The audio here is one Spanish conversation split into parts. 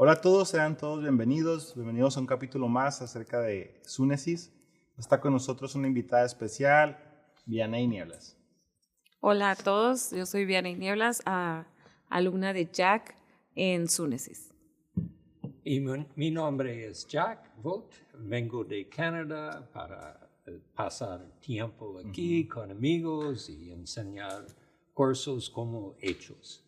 Hola a todos, sean todos bienvenidos a un capítulo más acerca de Súnesis. Está con nosotros una invitada especial, Vianey Nieblas. Hola a todos, yo soy Vianey Nieblas, alumna de Jack en Súnesis. Y mi nombre es Jack Vogt, vengo de Canadá para pasar tiempo aquí con amigos y enseñar cursos como Hechos.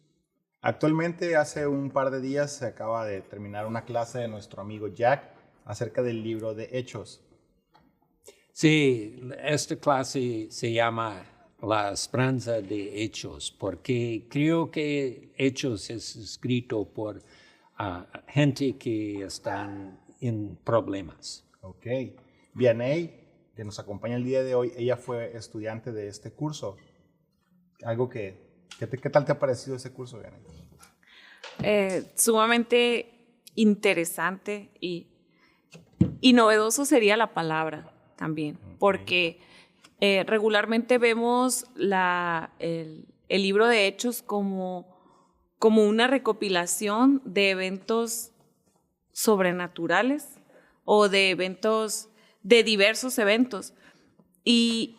Actualmente, hace un par de días, se acaba de terminar una clase de nuestro amigo Jack acerca del libro de Hechos. Sí, esta clase se llama La Esperanza de Hechos, porque creo que Hechos es escrito por gente que están en problemas. Ok. Vianey, que nos acompaña el día de hoy, ella fue estudiante de este curso. ¿Qué tal te ha parecido ese curso, Vianey? Sumamente interesante y novedoso sería la palabra también, porque regularmente vemos el libro de Hechos como una recopilación de eventos sobrenaturales o de eventos, de diversos eventos. Y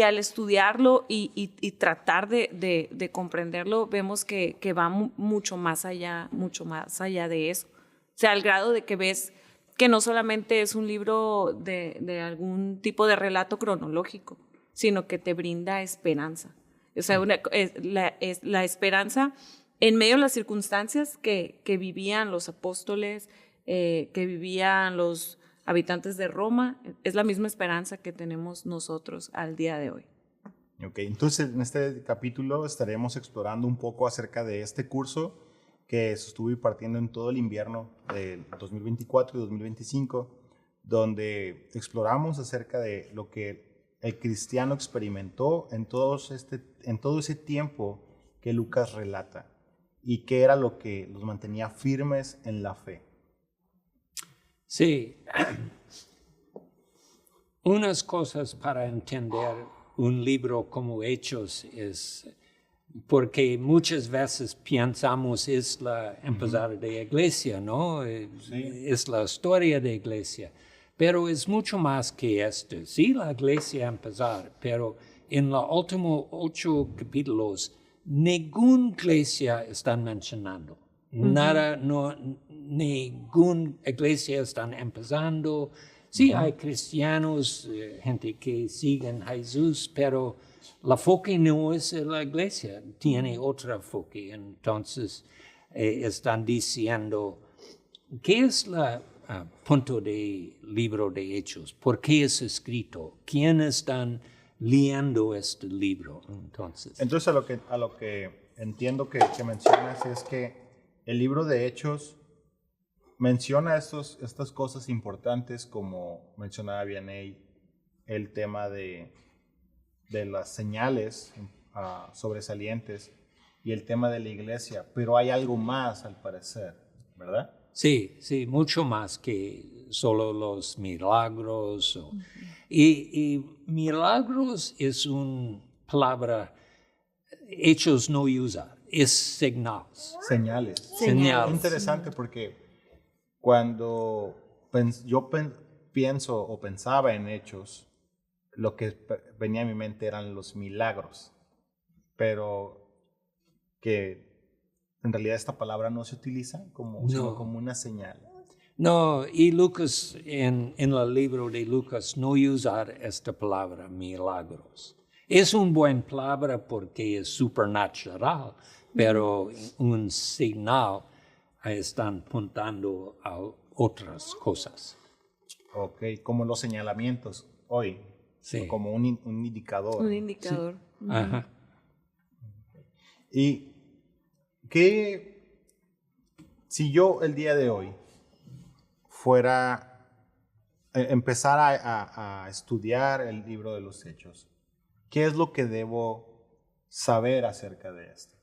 al estudiarlo y tratar de comprenderlo, vemos que va mucho más allá de eso. O sea, al grado de que ves que no solamente es un libro de algún tipo de relato cronológico, sino que te brinda esperanza. O sea, es la esperanza en medio de las circunstancias que vivían los apóstoles, que vivían los habitantes de Roma. Es la misma esperanza que tenemos nosotros al día de hoy. Ok, entonces en este capítulo estaremos explorando un poco acerca de este curso que se estuvo impartiendo en todo el invierno del 2024 y 2025, donde exploramos acerca de lo que el cristiano experimentó en todo ese tiempo que Lucas relata y qué era lo que los mantenía firmes en la fe. Sí, unas cosas para entender un libro como Hechos es porque muchas veces pensamos es la empezar de iglesia, ¿no? Sí. Es la historia de iglesia, pero es mucho más que esto. Sí, la iglesia empezar, pero en los últimos 8 capítulos ninguna iglesia están mencionando. Nada, no, ninguna iglesia están empezando. Sí, hay cristianos, gente que siguen a Jesús, pero la enfoque no es la iglesia, tiene otra enfoque. Entonces, están diciendo, ¿qué es el punto del libro de Hechos? ¿Por qué es escrito? ¿Quién están leyendo este libro? Entonces a lo que entiendo que mencionas es que el libro de Hechos menciona estas cosas importantes, como mencionaba Vianey, el tema de las señales sobresalientes y el tema de la iglesia, pero hay algo más al parecer, ¿verdad? sí, mucho más que solo los milagros. Y milagros es una palabra, Hechos no usa, es señales. Señales. Interesante porque cuando yo pienso o pensaba en Hechos, lo que venía a mi mente eran los milagros, pero que en realidad esta palabra no se utiliza sino como una señal. No, y Lucas, en el libro de Lucas, no usa esta palabra, milagros. Es una buena palabra porque es supernatural, pero un señal están apuntando a otras cosas. Ok, como los señalamientos hoy, Sí. como un indicador. Un indicador. Sí. Ajá. Y si yo el día de hoy empezar a estudiar el libro de los Hechos, ¿qué es lo que debo saber acerca de esto?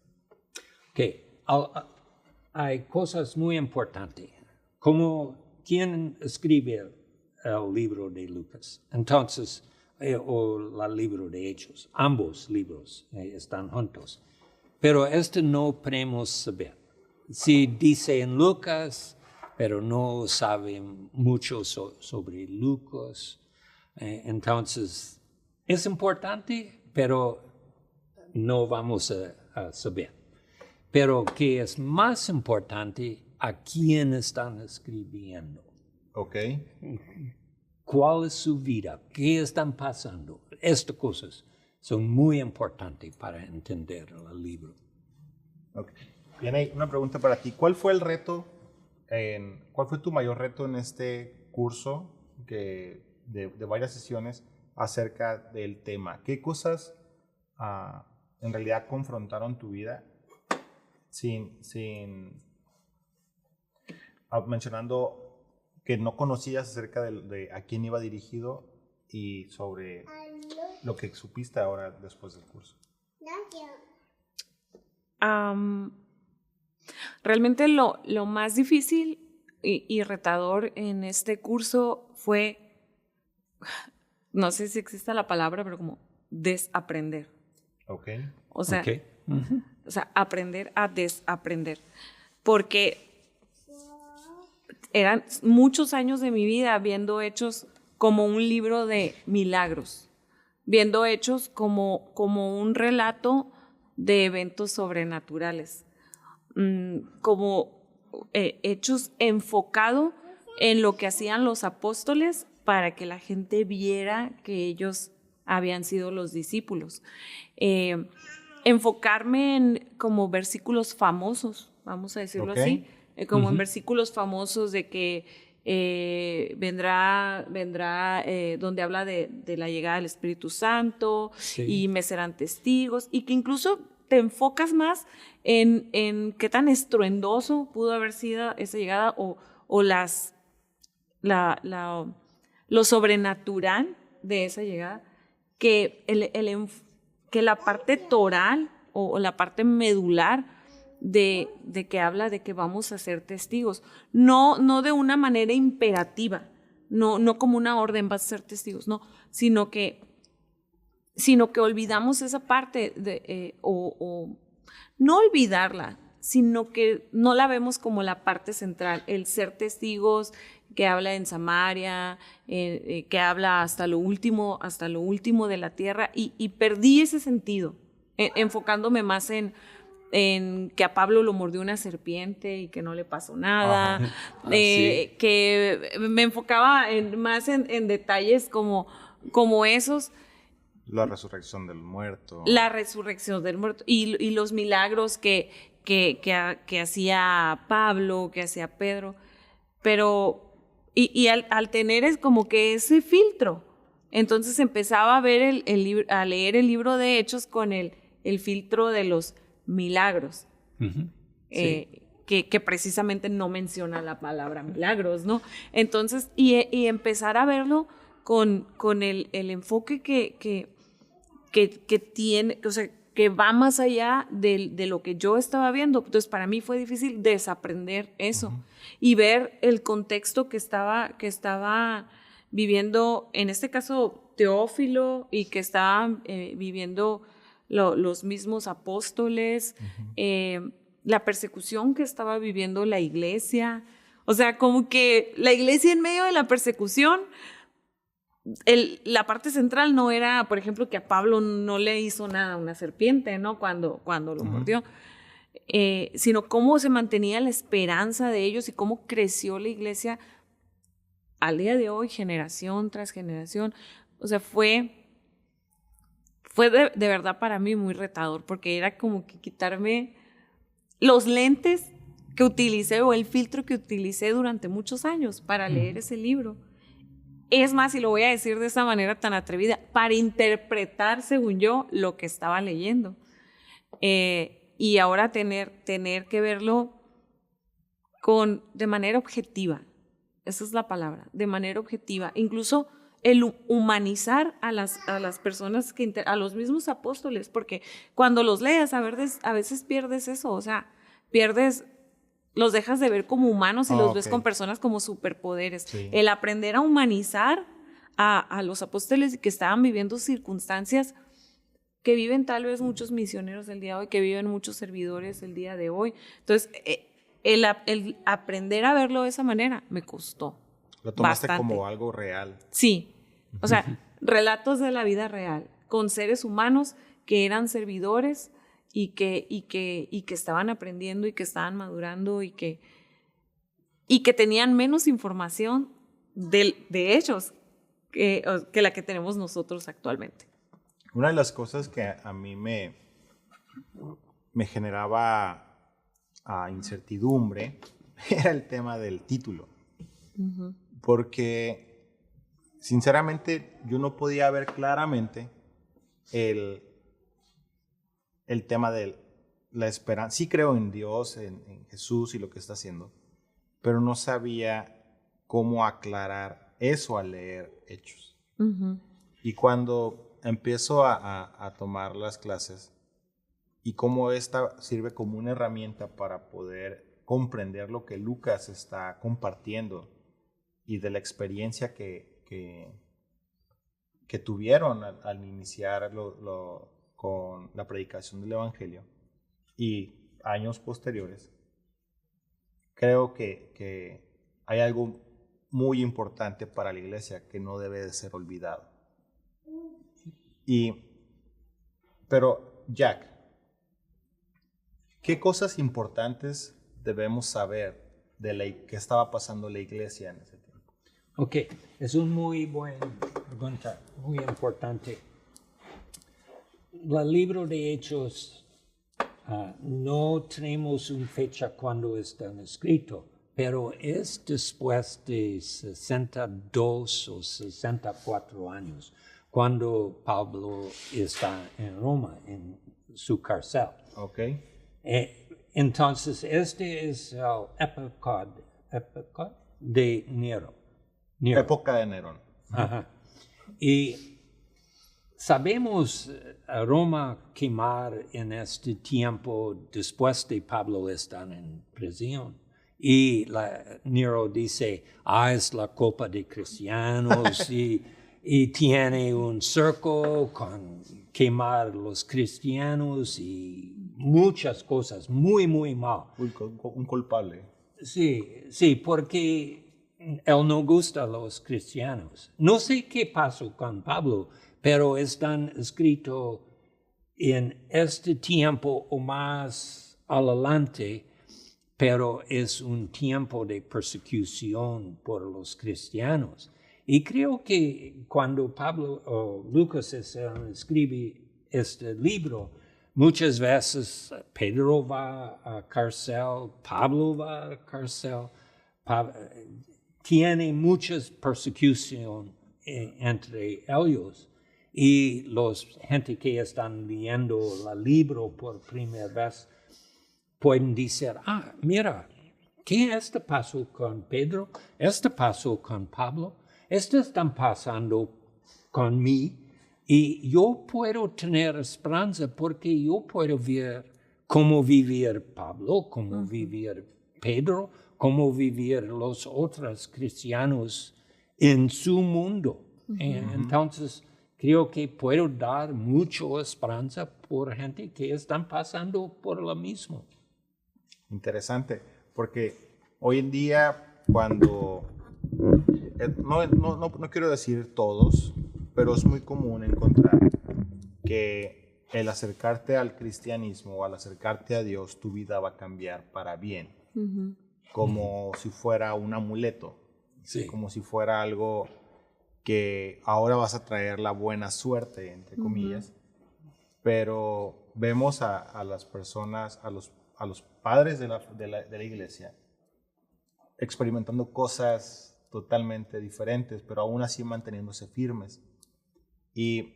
Hay cosas muy importantes, como quién escribe el libro de Lucas, entonces, o el libro de Hechos, ambos libros están juntos, pero esto no podemos saber. sí dice en Lucas, pero no sabe mucho sobre Lucas. Entonces, es importante, pero no vamos a saber. Pero que es más importante, a quién están escribiendo. Ok. ¿Cuál es su vida? ¿Qué están pasando? Estas cosas son muy importantes para entender el libro. Okay. Bien, ahí una pregunta para ti. ¿Cuál fue el reto, cuál fue tu mayor reto en este curso de varias sesiones acerca del tema? ¿Qué cosas en realidad confrontaron tu vida mencionando que no conocías acerca de a quién iba dirigido y sobre lo que supiste ahora después del curso? Realmente lo más difícil y retador en este curso fue, no sé si existe la palabra, pero como desaprender. Ok. O sea, Okay. o sea, aprender a desaprender. Porque eran muchos años de mi vida viendo Hechos como un libro de milagros, viendo Hechos como un relato de eventos sobrenaturales, como Hechos enfocado en lo que hacían los apóstoles para que la gente viera que ellos habían sido los discípulos. Enfocarme en como versículos famosos, vamos a decirlo así, como en versículos famosos de que vendrá donde habla de la llegada del Espíritu Santo, y me serán testigos, y que incluso te enfocas más en qué tan estruendoso pudo haber sido esa llegada o lo sobrenatural de esa llegada, que que la parte toral o la parte medular de que habla de que vamos a ser testigos, no de una manera imperativa, no como una orden, vas a ser testigos, no, sino que olvidamos esa parte o no olvidarla, sino que no la vemos como la parte central, el ser testigos que habla en Samaria, que habla hasta lo último de la tierra, y perdí ese sentido, enfocándome más en que a Pablo lo mordió una serpiente y que no le pasó nada, que me enfocaba más en detalles como esos. La resurrección del muerto. La resurrección del muerto y los milagros que hacía Pablo, que hacía Pedro, pero al tener es como que ese filtro, entonces empezaba a ver a leer el libro de Hechos con el filtro de los milagros, que precisamente no menciona la palabra milagros, ¿no? Entonces, y empezar a verlo con el enfoque que tiene, o sea, que va más allá de lo que yo estaba viendo. Entonces, para mí fue difícil desaprender eso y ver el contexto que estaba viviendo, en este caso, Teófilo, y que estaban viviendo los mismos apóstoles, la persecución que estaba viviendo la iglesia. O sea, como que la iglesia en medio de la persecución, la parte central no era, por ejemplo, que a Pablo no le hizo nada una serpiente, ¿no? Cuando lo mordió, sino cómo se mantenía la esperanza de ellos y cómo creció la iglesia al día de hoy, generación tras generación. O sea, fue de verdad para mí muy retador, porque era como que quitarme los lentes que utilicé o el filtro que utilicé durante muchos años para leer ese libro. Es más, y lo voy a decir de esa manera tan atrevida, para interpretar, según yo, lo que estaba leyendo. Y ahora tener que verlo de manera objetiva. Esa es la palabra, de manera objetiva. Incluso el humanizar a las personas, a los mismos apóstoles, porque cuando los leas, a veces pierdes eso, o sea, los dejas de ver como humanos y los ves con personas como superpoderes. Sí. El aprender a humanizar a los apóstoles que estaban viviendo circunstancias que viven tal vez muchos misioneros del día de hoy, que viven muchos servidores el día de hoy. Entonces, el aprender a verlo de esa manera me costó. Lo tomaste bastante. como algo real. Sí, o sea, relatos de la vida real, con seres humanos que eran servidores y que estaban aprendiendo y que estaban madurando y que tenían menos información de ellos que la que tenemos nosotros actualmente. Una de las cosas que a mí me generaba incertidumbre era el tema del título. Uh-huh. Porque, sinceramente, yo no podía ver claramente el tema de la esperanza. Sí creo en Dios, en Jesús y lo que está haciendo, pero no sabía cómo aclarar eso al leer Hechos. Uh-huh. Y cuando empiezo a tomar las clases y cómo esta sirve como una herramienta para poder comprender lo que Lucas está compartiendo y de la experiencia que tuvieron al iniciar con la predicación del Evangelio y años posteriores, creo que hay algo muy importante para la iglesia que no debe de ser olvidado. Pero Jack, ¿qué cosas importantes debemos saber de qué estaba pasando la iglesia en ese tiempo? Ok, es una muy buena pregunta, muy importante. El libro de Hechos, no tenemos una fecha cuando están escritos, pero es después de 62 o 64 años, cuando Pablo está en Roma, en su cárcel. Ok. Entonces, este es el época de Nero. Época de Nerón. Ajá. Y sabemos a Roma quemar en este tiempo después de Pablo estar en prisión. Y Nero dice, es la culpa de cristianos y tiene un circo con quemar los cristianos y muchas cosas, muy, muy mal. Un culpable. Sí, porque él no gusta a los cristianos. No sé qué pasó con Pablo, pero están escritos en este tiempo o más adelante, pero es un tiempo de persecución por los cristianos. Y creo que cuando Pablo o Lucas escribe este libro, muchas veces Pedro va a cárcel, Pablo va a cárcel, tiene muchas persecución entre ellos. Y los gente que están leyendo el libro por primera vez pueden decir, mira, ¿qué pasó con Pedro? Pasó con Pablo. Están pasando con mí. Y yo puedo tener esperanza porque yo puedo ver cómo vivir Pablo, cómo vivir Pedro, cómo vivir los otros cristianos en su mundo. Entonces, creo que puedo dar mucha esperanza por gente que están pasando por lo mismo. Interesante, porque hoy en día cuando, no quiero decir todos, pero es muy común encontrar que el acercarte al cristianismo o al acercarte a Dios, tu vida va a cambiar para bien, como si fuera un amuleto, sí. Como si fuera algo que ahora vas a traer la buena suerte, entre comillas, pero vemos a las personas, a los padres de la iglesia experimentando cosas totalmente diferentes, pero aún así manteniéndose firmes. Y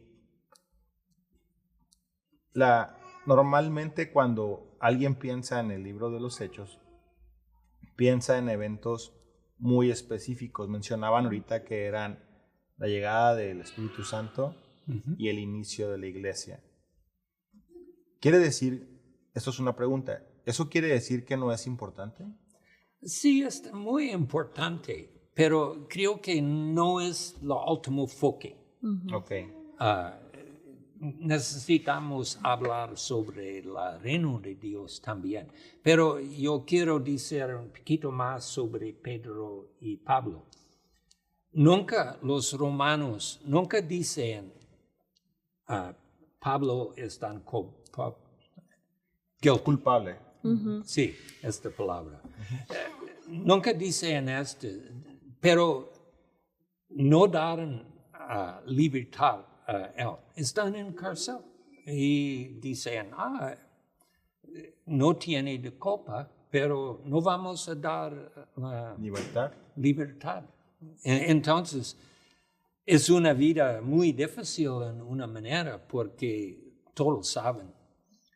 normalmente cuando alguien piensa en el libro de los Hechos, piensa en eventos muy específicos. Mencionaban ahorita que eran la llegada del Espíritu Santo y el inicio de la iglesia. ¿Quiere decir, esto es una pregunta, ¿eso quiere decir que no es importante? Sí, es muy importante, pero creo que no es lo último foco. Ok. necesitamos hablar sobre el reino de Dios también. Pero yo quiero decir un poquito más sobre Pedro y Pablo. Nunca los romanos, nunca dicen Pablo es tan guilty. Culpable. Sí, esta palabra. Nunca dicen esto, pero no dan libertad a él. Están en cárcel y dicen, no tiene de culpa, pero no vamos a dar libertad. Entonces, es una vida muy difícil en una manera porque todos saben,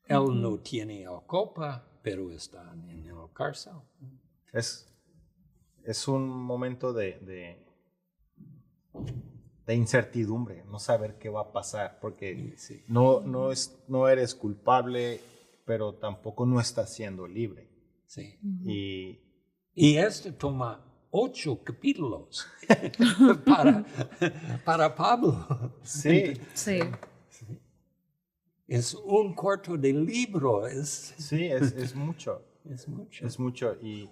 él no tiene culpa, pero está en el cárcel. Es un momento de incertidumbre, no saber qué va a pasar, porque Sí. no eres culpable, pero tampoco no estás siendo libre. Sí. Y esto toma 8 capítulos para Pablo. sí, Sí. Es un cuarto de libro. sí, es mucho. Es mucho. Es mucho. Y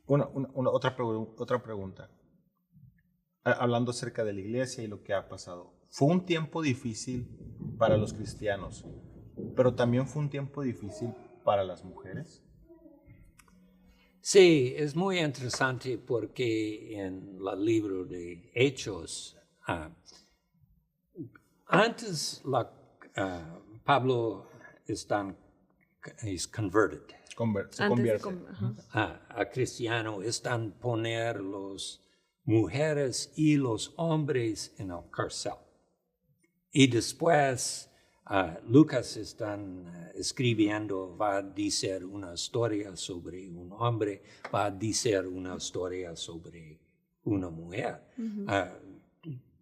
otra pregunta. Hablando acerca de la iglesia y lo que ha pasado. Fue un tiempo difícil para los cristianos, pero también fue un tiempo difícil para las mujeres. Sí, es muy interesante porque en el libro de Hechos, antes Pablo es converted. Se convierte. A cristiano, están poner las mujeres y los hombres en el cárcel. Y después Lucas están escribiendo, va a decir una historia sobre un hombre, va a decir una historia sobre una mujer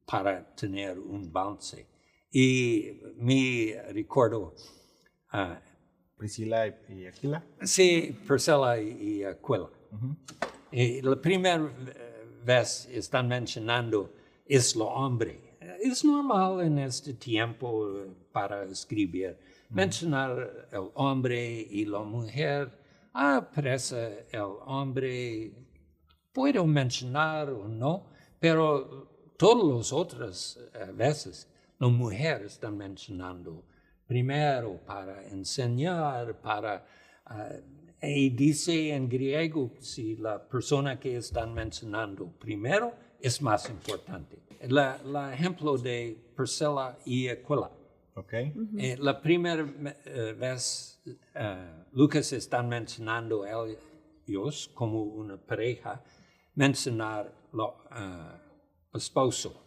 para tener un balance. Y me recuerdo Priscila y Aquila. Sí, Priscila y Aquila. Y la primera vez están mencionando es lo hombre. Es normal en este tiempo para escribir mencionar el hombre y la mujer. Parece el hombre, puedo mencionar o no, pero todas las otras veces la mujer está mencionando primero para enseñar, y dice en griego, si la persona que están mencionando primero es más importante. El ejemplo de Priscila y Aquila. Okay. La primera vez Lucas está mencionando ellos como una pareja, mencionar esposo.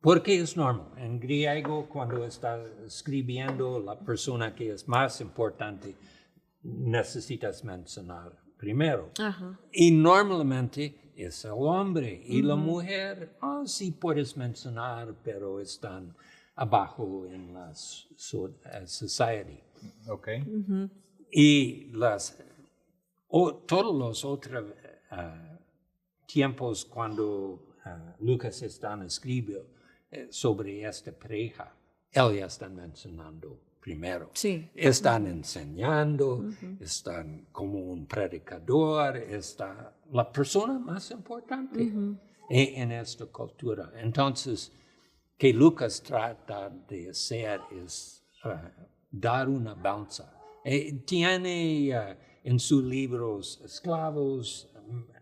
Porque es normal. En griego, cuando está escribiendo la persona que es más importante, necesitas mencionar primero. Y normalmente es el hombre. Y la mujer, sí puedes mencionar, pero están abajo en la society. Okay. Y todos los otros tiempos cuando Lucas está escribiendo sobre esta pareja, él ya está mencionando primero. Sí. Están enseñando, están como un predicador, está la persona más importante en esta cultura. Entonces, que Lucas trata de hacer es dar una balanza. Tiene en sus libros esclavos,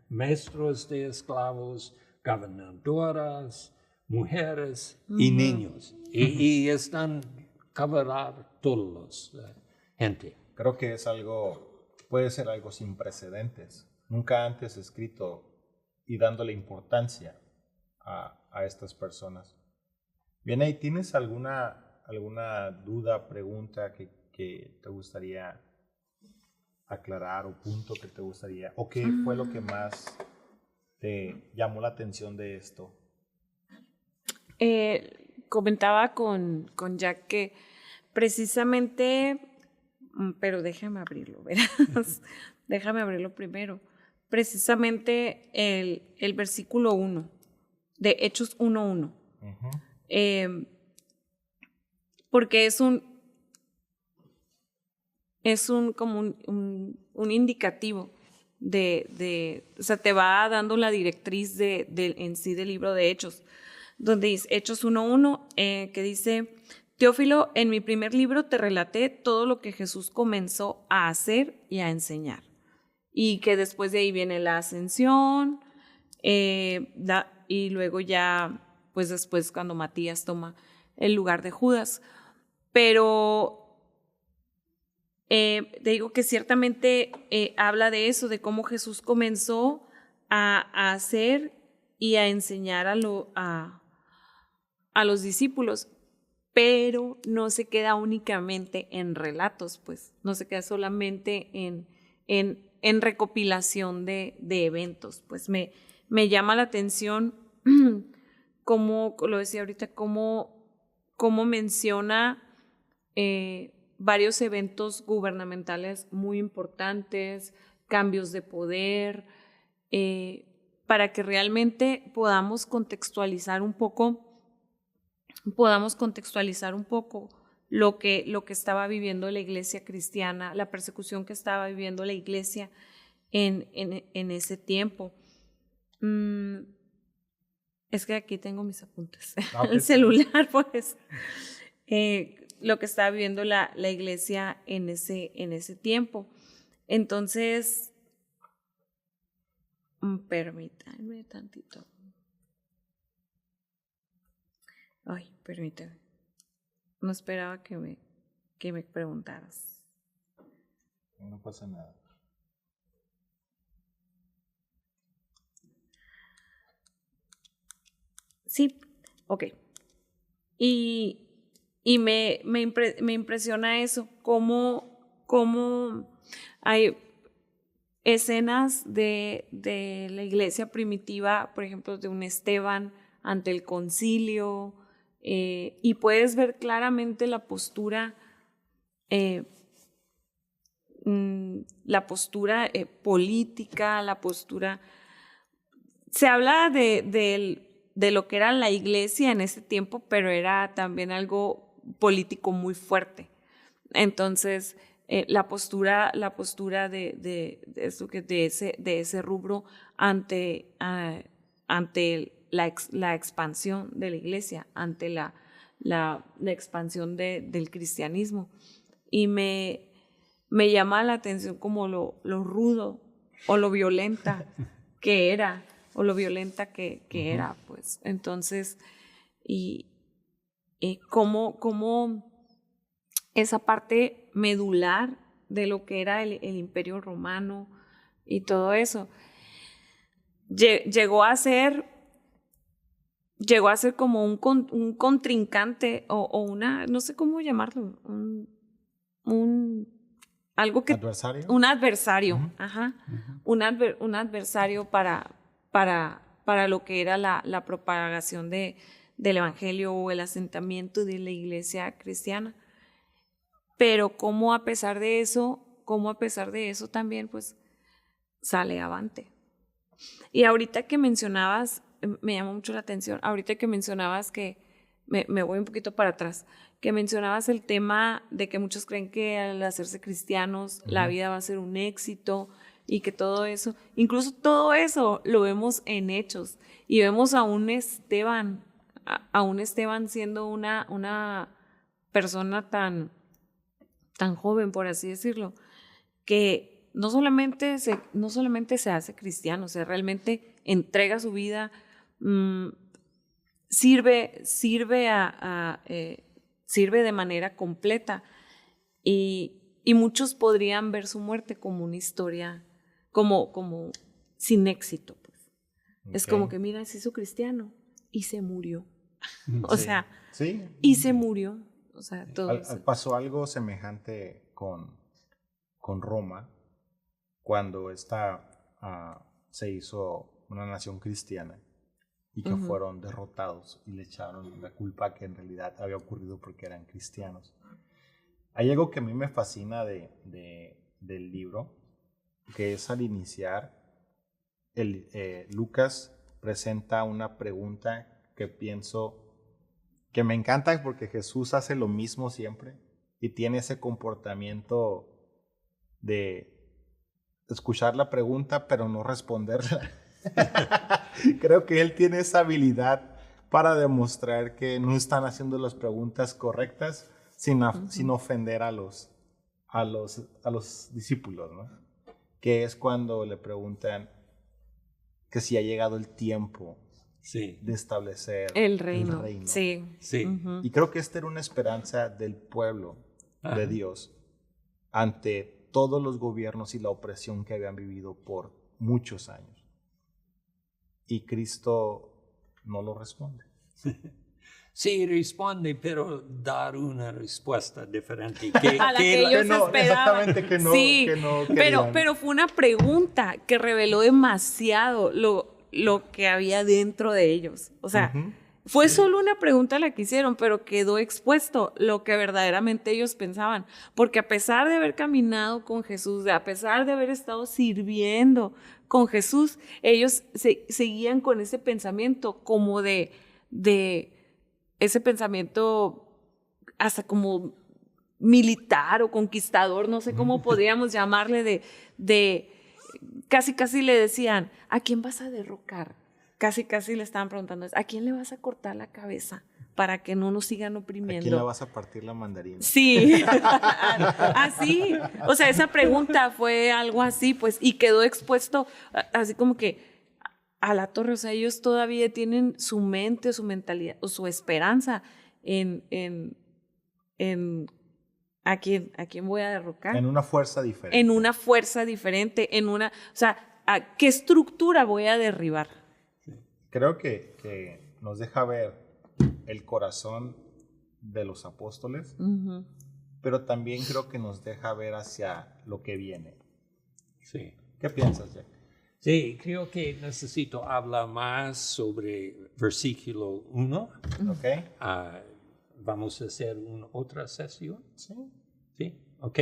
maestros de esclavos, gobernadoras, mujeres y niños. Y están cobrar todos los gente. Creo que puede ser algo sin precedentes. Nunca antes escrito y dándole importancia a estas personas. Bien, ¿y tienes alguna duda, pregunta que te gustaría aclarar o punto que te gustaría, o qué fue lo que más te llamó la atención de esto? Comentaba con Jack que precisamente, pero déjame abrirlo, verás, déjame abrirlo primero. Precisamente el versículo 1 de Hechos 1:1. porque es como un indicativo o sea, te va dando la directriz en sí del libro de Hechos, donde dice Hechos 1:1, que dice: Teófilo, en mi primer libro te relaté todo lo que Jesús comenzó a hacer y a enseñar. Y que después de ahí viene la ascensión, y luego ya, pues después cuando Matías toma el lugar de Judas. Pero te digo que ciertamente habla de eso, de cómo Jesús comenzó a hacer y a enseñar a los discípulos, pero no se queda únicamente en relatos, pues, no se queda solamente en recopilación de eventos. Pues me llama la atención, como lo decía ahorita, cómo menciona varios eventos gubernamentales muy importantes, cambios de poder, para que realmente podamos contextualizar un poco lo que estaba viviendo la iglesia cristiana, la persecución que estaba viviendo la iglesia en ese tiempo. Es que aquí tengo mis apuntes, el celular, pues. Lo que estaba viviendo la iglesia en ese tiempo. Entonces, permítanme tantito. Ay, permítame. No esperaba que me preguntaras. No pasa nada. Sí, ok. Y me impresiona eso, cómo hay escenas de la iglesia primitiva, por ejemplo, de un Esteban ante el concilio, y puedes ver claramente la postura política, la postura. Se habla de lo que era la iglesia en ese tiempo, pero era también algo político muy fuerte. Entonces, la postura de ese rubro ante la expansión de la iglesia, ante la expansión del cristianismo. Y me llama la atención como lo rudo o lo violenta que era, o lo violenta que era, pues. Entonces, y cómo esa parte medular de lo que era el Imperio Romano y todo eso llegó a ser como un contrincante o una, no sé cómo llamarlo, algo que ¿Adversario? Un adversario, Uh-huh. un adversario para lo que era la propagación del evangelio o el asentamiento de la iglesia cristiana. Pero cómo a pesar de eso también pues sale avante. Y ahorita que mencionabas, me llamó mucho la atención, ahorita que mencionabas que, me voy un poquito para atrás, que mencionabas el tema de que muchos creen que al hacerse cristianos la vida va a ser un éxito y que todo eso, incluso todo eso lo vemos en Hechos y vemos a un Esteban siendo una persona tan joven, por así decirlo, que no solamente se hace cristiano, o sea, realmente entrega su vida, sirve de manera completa y muchos podrían ver su muerte como una historia, como sin éxito, pues. Okay. Es como que, mira, se hizo cristiano y se murió. O sea, ¿sí? Y se murió. O sea, todo eso. Pasó algo semejante con Roma cuando se hizo una nación cristiana y que fueron derrotados y le echaron la culpa que en realidad había ocurrido porque eran cristianos. Hay algo que a mí me fascina del libro, que es al iniciar, Lucas presenta una pregunta que pienso que me encanta porque Jesús hace lo mismo siempre y tiene ese comportamiento de escuchar la pregunta pero no responderla. Creo que él tiene esa habilidad para demostrar que no están haciendo las preguntas correctas sin ofender a los discípulos, ¿no? Que es cuando le preguntan que si ha llegado el tiempo de establecer el reino. Sí. Y creo que esta era una esperanza del pueblo de Dios ante todos los gobiernos y la opresión que habían vivido por muchos años. Y Cristo no lo responde. Sí, responde, pero dar una respuesta diferente. A la que ellos esperaban. Exactamente, que no, sí, que no pero fue una pregunta que reveló demasiado lo que había dentro de ellos. O sea, fue solo una pregunta la que hicieron, pero quedó expuesto lo que verdaderamente ellos pensaban. Porque a pesar de haber caminado con Jesús, a pesar de haber estado sirviendo con Jesús, ellos seguían con ese pensamiento como de ese pensamiento hasta como militar o conquistador, no sé cómo podríamos llamarle, de casi le decían, ¿a quién vas a derrocar? Casi le estaban preguntando, ¿a quién le vas a cortar la cabeza para que no nos sigan oprimiendo? ¿A quién le vas a partir la mandarina? Sí, así, o sea, esa pregunta fue algo así, pues, y quedó expuesto así como que a la torre. O sea, ellos todavía tienen su mente, su mentalidad o su esperanza en ¿a quién voy a derrocar? En una fuerza diferente. En una fuerza diferente, o sea, ¿a qué estructura voy a derribar? Sí. Creo que nos deja ver el corazón de los apóstoles, pero también creo que nos deja ver hacia lo que viene. Sí. ¿Qué piensas, Jack? Sí, creo que necesito hablar más sobre versículo 1. Okay. Vamos a hacer otra sesión. Sí. Sí, ok.